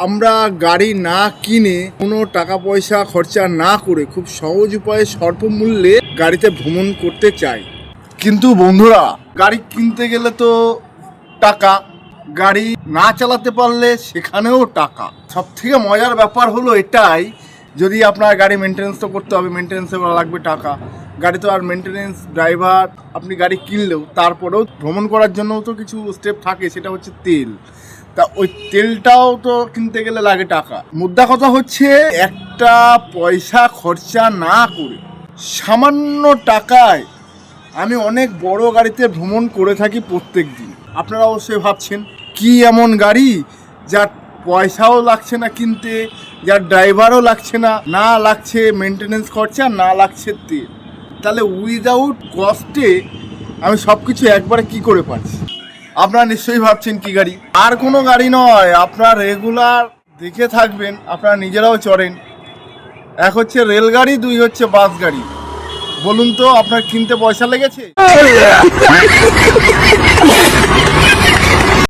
আমরা গাড়ি না কিনে কোনো টাকা পয়সা খরচা না করে খুব সহজ উপায়ে স্বল্প মূল্যে গাড়িতে ভ্রমণ করতে চাই। কিন্তু বন্ধুরা, গাড়ি কিনতে গেলে তো টাকা, গাড়ি না চালাতে পারলে সেখানেও টাকা। সব থেকে মজার ব্যাপার হলো এটাই, যদি আপনার গাড়ি মেনটেন্যান্স তো করতে হবে, মেনটেন্যান্সে লাগবে টাকা। গাড়ি তো আর মেনটেন্যান্স, ড্রাইভার, আপনি গাড়ি কিনলেও তারপরেও ভ্রমণ করার জন্যও তো কিছু স্টেপ থাকে, সেটা হচ্ছে তেল। তা ওই তেলটাও তো কিনতে গেলে লাগে টাকা। মুদ্রা কথা হচ্ছে, একটা পয়সা খরচা না করে সামান্য টাকায় আমি অনেক বড় গাড়িতে ভ্রমণ করে থাকি প্রত্যেক দিন। আপনারা অবশ্যই ভাবছেন কি এমন গাড়ি যার পয়সাও লাগছে না কিনতে, যার ড্রাইভারও লাগছে না, না লাগছে মেনটেনেন্স খরচা, না লাগছে তেল। তাহলে উইদাউট কস্টে আমি সব কিছু একবারে কি করে পাচ্ছি? আপনারা নিশ্চয়ই ভাবছেন কি গাড়ি? আর কোনো গাড়ি নয়, আপনার রেগুলার দেখে থাকবেন, আপনারা নিজেরাও চড়েন। এক হচ্ছে রেলগাড়ি, দুই হচ্ছে বাস গাড়ি। বলুন তো, আপনার কিনতে পয়সা লেগেছে?